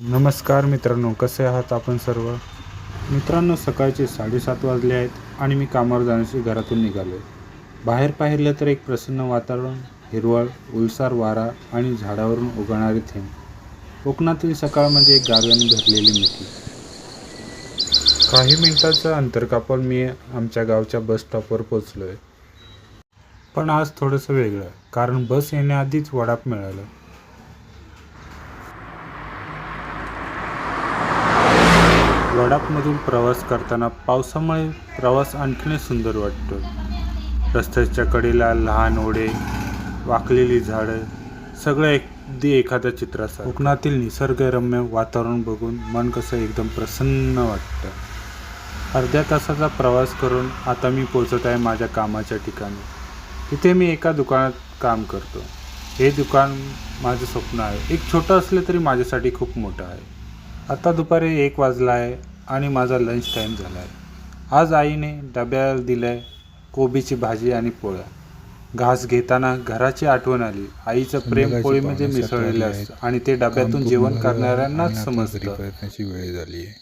नमस्कार मित्रांनो, कसे आहात आपण सर्व? मित्रांनो, सकाळचे 7:30 वाजले आहेत आणि मी कामावर जाण्यासाठी घरातून निघालो आहे. बाहेर पाहिलं तर एक प्रसन्न वातावरण, हिरवळ, उलसार वारा आणि झाडावरून उगवणारे थेंब. कोकणातील सकाळ म्हणजे एक गारव्याने भरलेली मिठी. काही मिनिटांचं अंतर कापून मी आमच्या गावच्या बस स्टॉपवर पोचलो आहे. पण आज थोडंसं वेगळं, कारण बस येण्याआधीच वडाप मिळालं. वडापमधून प्रवास करताना पावसामुळे प्रवास आणखीनच सुंदर वाटतो. रस्त्याच्या कडेला लहान ओढे, वाकलेली झाडं, सगळं अगदी एखाद्या चित्रासारखं. कोकणातील निसर्गरम्य वातावरण बघून मन कसं एकदम प्रसन्न वाटतं. अर्ध्या तासाचा प्रवास करून आता मी पोचत आहे माझ्या कामाच्या ठिकाणी. तिथे मी एका दुकानात काम करतो. हे दुकान माझं स्वप्न आहे. एक छोटं असलं तरी माझ्यासाठी खूप मोठं आहे. आता दुपारी 1 वाजला आहे आणि माझा लंच टाईम झाला आहे. आज आईने डब्याला दिलं आहे कोबीची भाजी आणि पोळ्या. घास घेताना घराची आठवण आली. आईचं प्रेम पोळीमध्ये मिसळलेलं असतं आणि ते डब्यातून जेवण करणाऱ्यांनाच समजतं. प्रयत्नाची वेळ झाली आहे.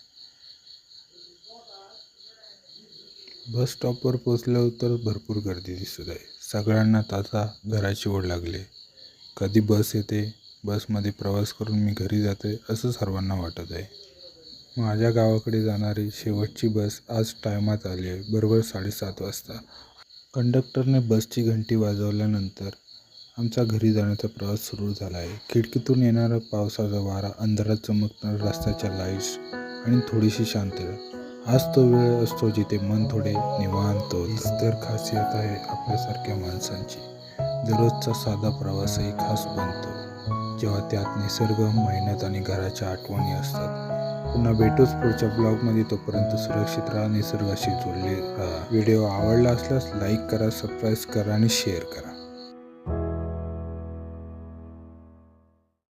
बस स्टॉपवर पोचल्यावर तर भरपूर गर्दी दिसत आहे. सगळ्यांना ताजा घराची ओढ लागली. कधी बस येते, बसमध्ये प्रवास करून मी घरी जाते असं सर्वांना वाटत आहे. माझ्या गावाकडे जाणारी शेवटची बस आज टायमात आली आहे, बरोबर 7:30 वाजता. कंडक्टरने बसची घंटी वाजवल्यानंतर आमचा घरी जाण्याचा प्रवास सुरू झाला आहे. खिडकीतून येणारा पावसाचा वारा, अंधारात चमकणाऱ्या रस्त्याच्या लाईट्स आणि थोडीशी शांतता. आज तो वेळ असतो जिथे मन थोडे निवांत होतं. हीच तर खासियत आहे आपल्यासारख्या माणसांची. दररोजचा साधा प्रवासही खास बनतो जेव्हा त्यात निसर्ग, मेहनत आणि घराच्या आठवणी असतात. पुन्हा भेटूच पुढच्या ब्लॉगमध्ये. तोपर्यंत सुरक्षित राहा, निसर्गाशी जोडले राहा. व्हिडिओ आवडला असल्यास लाईक करा, सबस्क्राईब करा आणि शेअर करा.